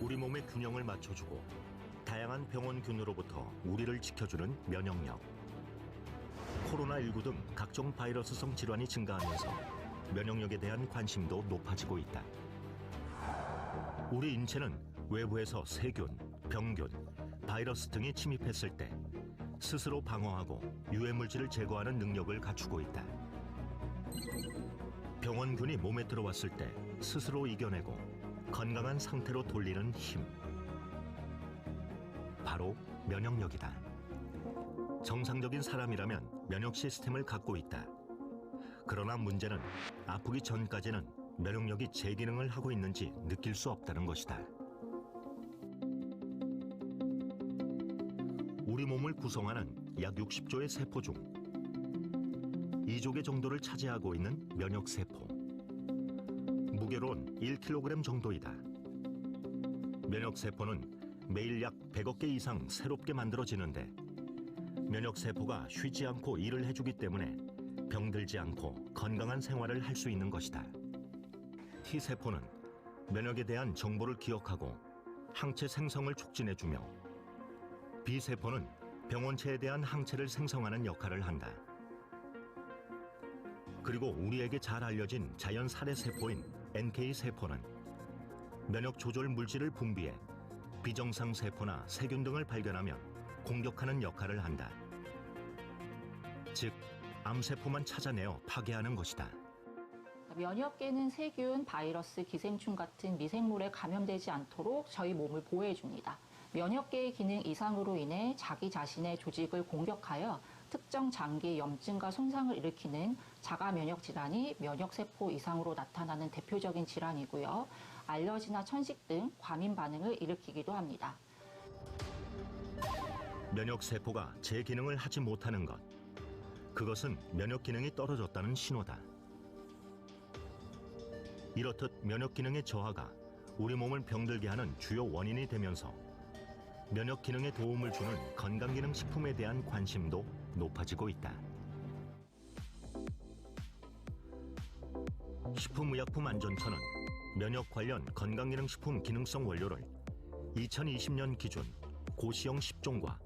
우리 몸의 균형을 맞춰주고 다양한 병원균으로부터 우리를 지켜주는 면역력. 코로나19 등 각종 바이러스성 질환이 증가하면서 면역력에 대한 관심도 높아지고 있다. 우리 인체는 외부에서 세균, 병균, 바이러스 등이 침입했을 때 스스로 방어하고 유해물질을 제거하는 능력을 갖추고 있다. 병원균이 몸에 들어왔을 때 스스로 이겨내고 건강한 상태로 돌리는 힘. 바로 면역력이다. 정상적인 사람이라면 면역 시스템을 갖고 있다. 그러나 문제는 아프기 전까지는 면역력이 제 기능을 하고 있는지 느낄 수 없다는 것이다. 우리 몸을 구성하는 약 60조의 세포 중 2조 정도를 차지하고 있는 면역세포. 무게로는 1kg 정도이다. 면역세포는 매일 약 100억 개 이상 새롭게 만들어지는데 면역세포가 쉬지 않고 일을 해주기 때문에 병들지 않고 건강한 생활을 할 수 있는 것이다. T세포는 면역에 대한 정보를 기억하고 항체 생성을 촉진해주며 B세포는 병원체에 대한 항체를 생성하는 역할을 한다. 그리고 우리에게 잘 알려진 자연 살해세포인 NK세포는 면역 조절 물질을 분비해 비정상 세포나 세균 등을 발견하면 공격하는 역할을 한다. 즉, 암세포만 찾아내어 파괴하는 것이다. 면역계는 세균, 바이러스, 기생충 같은 미생물에 감염되지 않도록 저희 몸을 보호해줍니다. 면역계의 기능 이상으로 인해 자기 자신의 조직을 공격하여 특정 장기 염증과 손상을 일으키는 자가 면역 질환이 면역세포 이상으로 나타나는 대표적인 질환이고요. 알러지나 천식 등 과민 반응을 일으키기도 합니다. 면역세포가 제 기능을 하지 못하는 것. 그것은 면역 기능이 떨어졌다는 신호다. 이렇듯 면역 기능의 저하가 우리 몸을 병들게 하는 주요 원인이 되면서 면역 기능에 도움을 주는 건강기능 식품에 대한 관심도 높아지고 있다. 식품의약품안전처는 면역 관련 건강기능식품 기능성 원료를 2020년 기준 고시형 10종과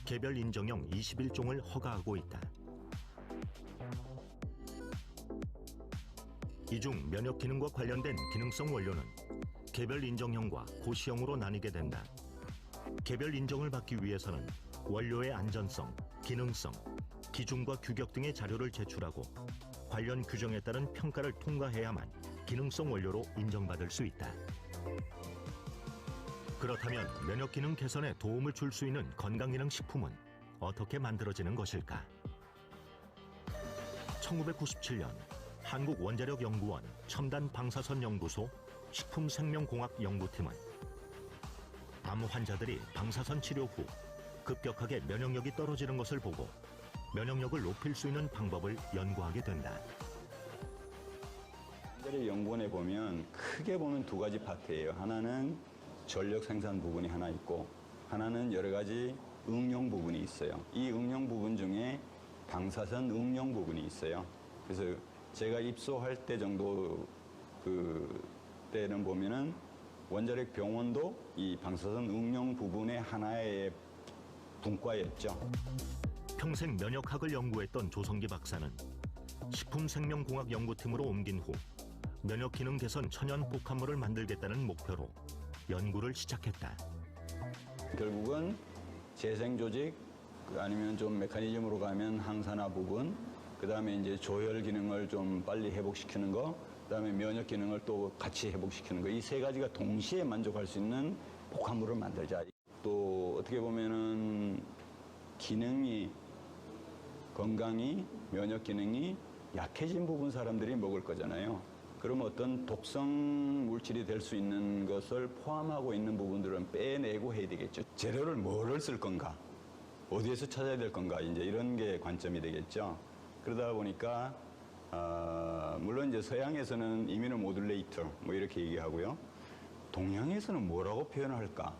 개별 인정형 21종을 허가하고 있다. 이 중 면역 기능과 관련된 기능성 원료는 개별 인정형과 고시형으로 나뉘게 된다. 개별 인정을 받기 위해서는 원료의 안전성, 기능성, 기준과 규격 등의 자료를 제출하고 관련 규정에 따른 평가를 통과해야만 기능성 원료로 인정받을 수 있다. 그렇다면 면역 기능 개선에 도움을 줄 수 있는 건강기능 식품은 어떻게 만들어지는 것일까? 1997년 한국원자력연구원 첨단방사선연구소 식품생명공학연구팀은 암 환자들이 방사선 치료 후 급격하게 면역력이 떨어지는 것을 보고 면역력을 높일 수 있는 방법을 연구하게 된다. 원자력연구원에 보면 크게 보면 두 가지 파트예요. 하나는 전력 생산 부분이 하나 있고 하나는 여러 가지 응용 부분이 있어요. 이 응용 부분 중에 방사선 응용 부분이 있어요. 그래서 제가 입소할 때 정도 때는 보면은 원자력 병원도 이 방사선 응용 부분의 하나의 분과였죠. 평생 면역학을 연구했던 조성기 박사는 식품생명공학연구팀으로 옮긴 후 면역 기능 개선 천연 복합물을 만들겠다는 목표로 연구를 시작했다. 결국은 재생조직, 아니면 좀 메커니즘으로 가면 항산화 부분, 그 다음에 이제 조혈 기능을 좀 빨리 회복시키는 거, 그 다음에 면역 기능을 또 같이 회복시키는 거, 이 세 가지가 동시에 만족할 수 있는 복합물을 만들자. 또 어떻게 보면은 기능이, 건강이, 면역 기능이 약해진 부분 사람들이 먹을 거잖아요. 그러면 어떤 독성 물질이 될 수 있는 것을 포함하고 있는 부분들은 빼내고 해야 되겠죠. 재료를 뭐를 쓸 건가? 어디에서 찾아야 될 건가? 이제 이런 게 관점이 되겠죠. 그러다 보니까 물론 이제 서양에서는 이뮤노 모듈레이터 뭐 이렇게 얘기하고요. 동양에서는 뭐라고 표현할까?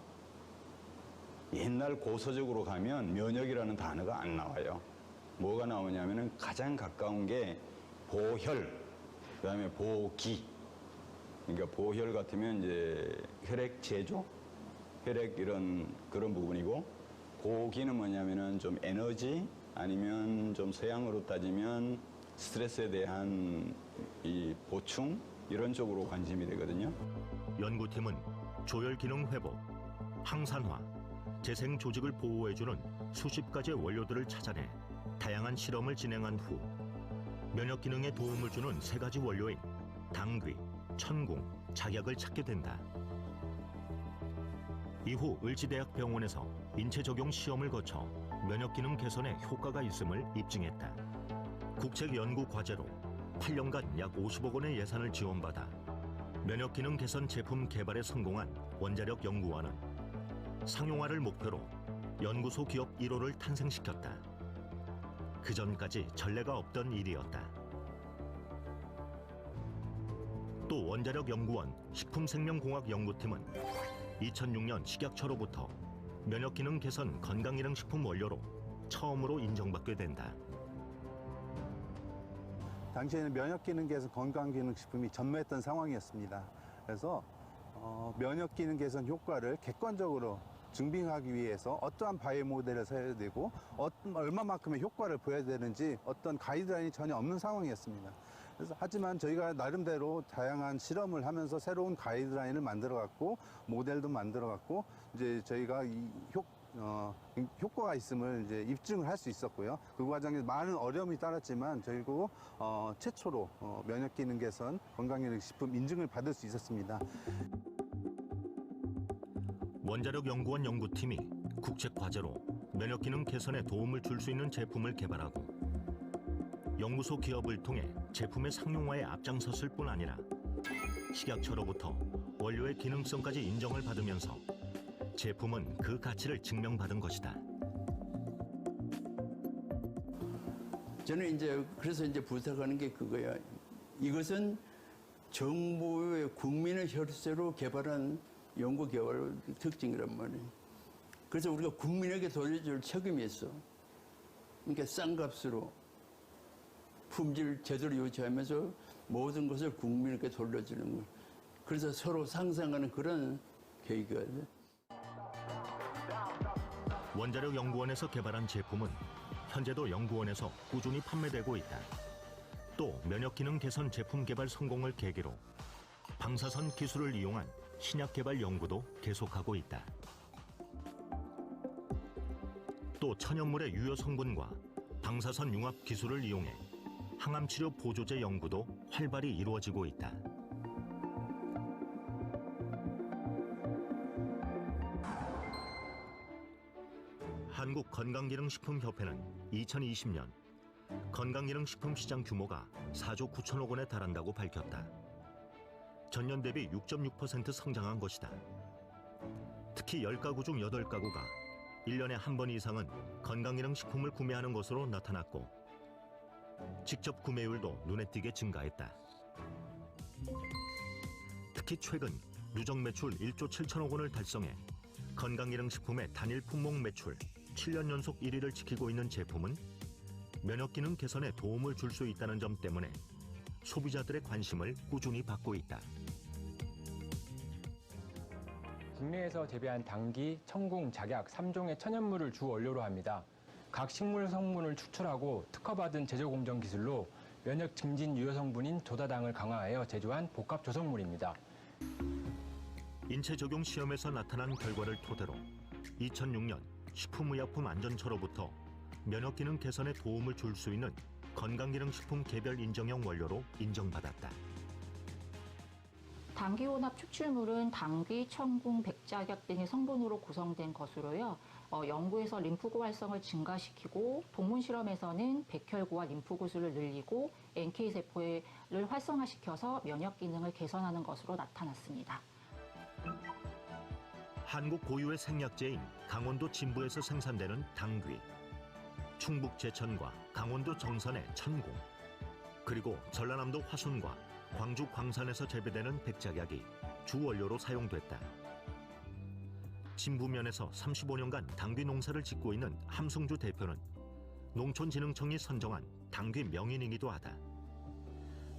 옛날 고서적으로 가면 면역이라는 단어가 안 나와요. 뭐가 나오냐면은 가장 가까운 게 보혈, 그다음에 보기. 그러니까 보혈 같으면 이제 혈액 제조, 혈액 이런 그런 부분이고, 고기는 뭐냐면은 좀 에너지 아니면 좀 서양으로 따지면 스트레스에 대한 이 보충 이런 쪽으로 관심이 되거든요. 연구팀은 조혈 기능 회복, 항산화, 재생 조직을 보호해주는 수십 가지의 원료들을 찾아내 다양한 실험을 진행한 후 면역 기능에 도움을 주는 세 가지 원료인 당귀, 천궁, 작약을 찾게 된다. 이후 을지대학병원에서 인체 적용 시험을 거쳐 면역 기능 개선에 효과가 있음을 입증했다. 국책 연구 과제로 8년간 약 50억 원의 예산을 지원받아 면역 기능 개선 제품 개발에 성공한 원자력 연구원은 상용화를 목표로 연구소 기업 1호를 탄생시켰다. 그 전까지 전례가 없던 일이었다. 또 원자력 연구원 식품생명공학 연구팀은 2006년 식약처로부터 면역 기능 개선 건강기능 식품 원료로 처음으로 인정받게 된다. 당시에는 면역기능 개선 건강기능 식품이 전무했던 상황이었습니다. 그래서 면역기능 개선 효과를 객관적으로 증빙하기 위해서 어떠한 바이오 모델을 써야 되고 얼마만큼의 효과를 보여야 되는지 어떤 가이드라인이 전혀 없는 상황이었습니다. 그래서 하지만 저희가 나름대로 다양한 실험을 하면서 새로운 가이드라인을 만들어갔고 모델도 만들어갔고 이제 저희가 이 효과가 있음을 이제 입증을 할 수 있었고요. 그 과정에 많은 어려움이 따랐지만 저희도 최초로 면역기능 개선 건강기능 식품 인증을 받을 수 있었습니다. 원자력 연구원 연구팀이 국책 과제로 면역 기능 개선에 도움을 줄 수 있는 제품을 개발하고 연구소 기업을 통해 제품의 상용화에 앞장섰을 뿐 아니라 식약처로부터 원료의 기능성까지 인정을 받으면서 제품은 그 가치를 증명받은 것이다. 저는 이제 그래서 이제 부탁하는 게 그거야. 이것은 정부의 국민의 혈세로 개발한 연구 개발 특징이란 말이에요. 그래서 우리가 국민에게 돌려줄 책임이 있어. 그러니까 싼 값으로 품질 제대로 유지하면서 모든 것을 국민에게 돌려주는 거. 그래서 서로 상생하는 그런 계기가 돼. 원자력 연구원에서 개발한 제품은 현재도 연구원에서 꾸준히 판매되고 있다. 또 면역 기능 개선 제품 개발 성공을 계기로 방사선 기술을 이용한 신약 개발 연구도 계속하고 있다. 또 천연물의 유효 성분과 방사선 융합 기술을 이용해 항암 치료 보조제 연구도 활발히 이루어지고 있다. 한국건강기능식품협회는 2020년 건강기능식품 시장 규모가 4조 9천억 원에 달한다고 밝혔다. 전년 대비 6.6% 성장한 것이다. 특히 10가구 중 8가구가 1년에 한 번 이상은 건강기능식품을 구매하는 것으로 나타났고 직접 구매율도 눈에 띄게 증가했다. 특히 최근 누적 매출 1조 7천억 원을 달성해 건강기능식품의 단일 품목 매출 7년 연속 1위를 지키고 있는 제품은 면역기능 개선에 도움을 줄 수 있다는 점 때문에 소비자들의 관심을 꾸준히 받고 있다. 국내에서 재배한 당귀, 천궁, 작약 3종의 천연물을 주 원료로 합니다. 각 식물 성분을 추출하고 특허받은 제조 공정 기술로 면역 증진 유효 성분인 조다당을 강화하여 제조한 복합 조성물입니다. 인체 적용 시험에서 나타난 결과를 토대로 2006년 식품의약품안전처로부터 면역기능 개선에 도움을 줄 수 있는 건강기능식품 개별 인정형 원료로 인정받았다. 당귀혼합 추출물은 당귀, 천궁, 백작약 등의 성분으로 구성된 것으로요. 연구에서 림프구 활성을 증가시키고 동물 실험에서는 백혈구와 림프구수를 늘리고 NK세포를 활성화시켜서 면역 기능을 개선하는 것으로 나타났습니다. 한국 고유의 생약제인 강원도 진부에서 생산되는 당귀, 충북 제천과 강원도 정선의 천궁, 그리고 전라남도 화순과 광주 광산에서 재배되는 백작약이 주 원료로 사용됐다. 진부면에서 35년간 당귀 농사를 짓고 있는 함승주 대표는 농촌진흥청이 선정한 당귀 명인이기도 하다.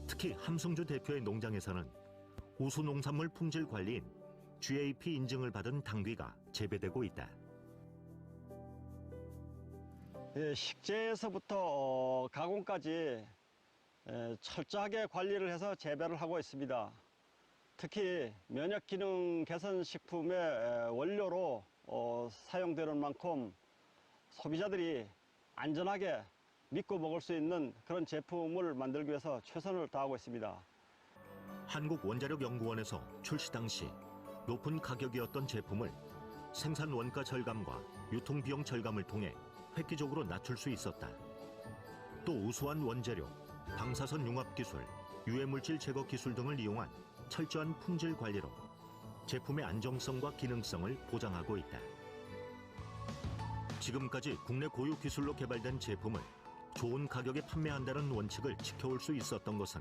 특히 함승주 대표의 농장에서는 우수 농산물 품질 관리인 GAP 인증을 받은 당귀가 재배되고 있다. 식재에서부터 가공까지 철저하게 관리를 해서 재배를 하고 있습니다. 특히 면역 기능 개선 식품의 원료로 사용되는 만큼 소비자들이 안전하게 믿고 먹을 수 있는 그런 제품을 만들기 위해서 최선을 다하고 있습니다. 한국원자력연구원에서 출시 당시 높은 가격이었던 제품을 생산 원가 절감과 유통비용 절감을 통해 획기적으로 낮출 수 있었다. 또 우수한 원재료, 방사선 융합 기술, 유해물질 제거 기술 등을 이용한 철저한 품질 관리로 제품의 안정성과 기능성을 보장하고 있다. 지금까지 국내 고유 기술로 개발된 제품을 좋은 가격에 판매한다는 원칙을 지켜올 수 있었던 것은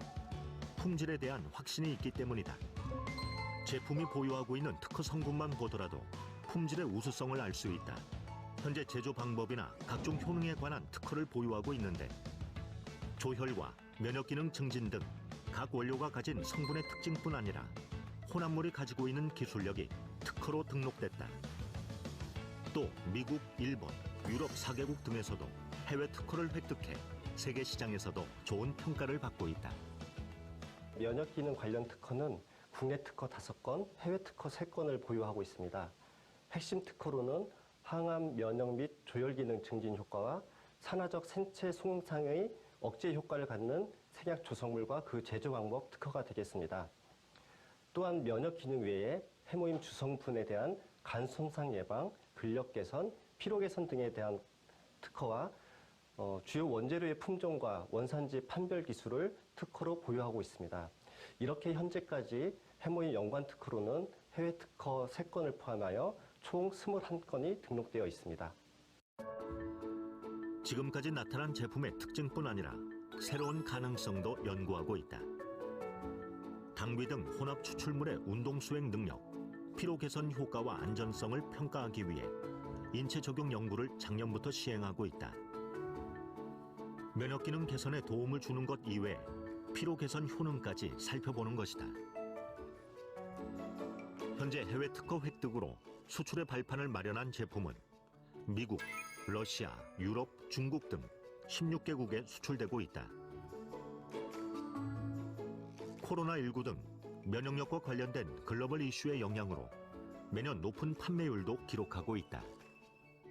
품질에 대한 확신이 있기 때문이다. 제품이 보유하고 있는 특허 성분만 보더라도 품질의 우수성을 알 수 있다. 현재 제조 방법이나 각종 효능에 관한 특허를 보유하고 있는데 조혈과 면역기능 증진 등 각 원료가 가진 성분의 특징뿐 아니라 혼합물이 가지고 있는 기술력이 특허로 등록됐다. 또 미국, 일본, 유럽 4개국 등에서도 해외 특허를 획득해 세계 시장에서도 좋은 평가를 받고 있다. 면역기능 관련 특허는 국내 특허 5건, 해외 특허 3건을 보유하고 있습니다. 핵심 특허로는 항암, 면역 및 조혈기능 증진 효과와 산화적 생체 손상의 억제 효과를 갖는 생약 조성물과 그 제조 방법 특허가 되겠습니다. 또한 면역 기능 외에 해모임 주성분에 대한 간 손상 예방, 근력 개선, 피로 개선 등에 대한 특허와 주요 원재료의 품종과 원산지 판별 기술을 특허로 보유하고 있습니다. 이렇게 현재까지 해모임 연관 특허로는 해외 특허 3건을 포함하여 총 21건이 등록되어 있습니다. 지금까지 나타난 제품의 특징뿐 아니라 새로운 가능성도 연구하고 있다. 당귀 등 혼합 추출물의 운동 수행 능력, 피로 개선 효과와 안전성을 평가하기 위해 인체 적용 연구를 작년부터 시행하고 있다. 면역 기능 개선에 도움을 주는 것 이외에 피로 개선 효능까지 살펴보는 것이다. 현재 해외 특허 획득으로 수출의 발판을 마련한 제품은 미국, 러시아, 유럽, 중국 등 16개국에 수출되고 있다. 코로나19 등 면역력과 관련된 글로벌 이슈의 영향으로 매년 높은 판매율도 기록하고 있다.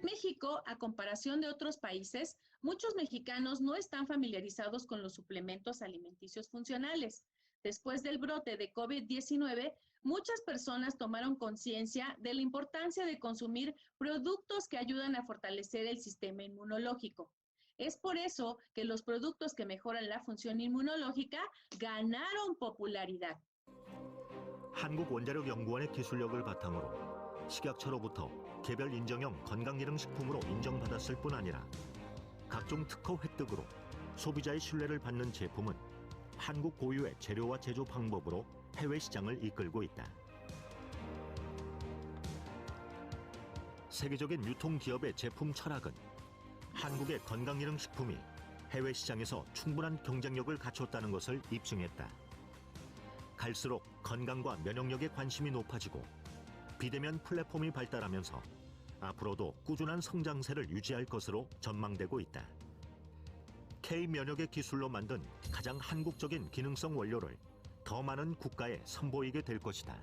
México, a comparación de otros países, muchos mexicanos no están familiarizados con los suplementos alimenticios funcionales. Después del brote de COVID-19, muchas personas tomaron conciencia de la importancia de consumir productos que ayudan a fortalecer el sistema inmunológico. Es por eso que los productos que mejoran la función inmunológica ganaron popularidad. 한국원자력연구원의 기술력을 바탕으로 식약처로부터 개별 인정형 건강기능식품으로 인정받았을 뿐 아니라 각종 특허 획득으로 소비자의 신뢰를 받는 제품은 한국 고유의 재료와 제조 방법으로 해외 시장을 이끌고 있다. 세계적인 유통기업의 제품 철학은 한국의 건강기능식품이 해외 시장에서 충분한 경쟁력을 갖췄다는 것을 입증했다. 갈수록 건강과 면역력에 관심이 높아지고 비대면 플랫폼이 발달하면서 앞으로도 꾸준한 성장세를 유지할 것으로 전망되고 있다. K-면역의 기술로 만든 가장 한국적인 기능성 원료를 더 많은 국가에 선보이게 될 것이다.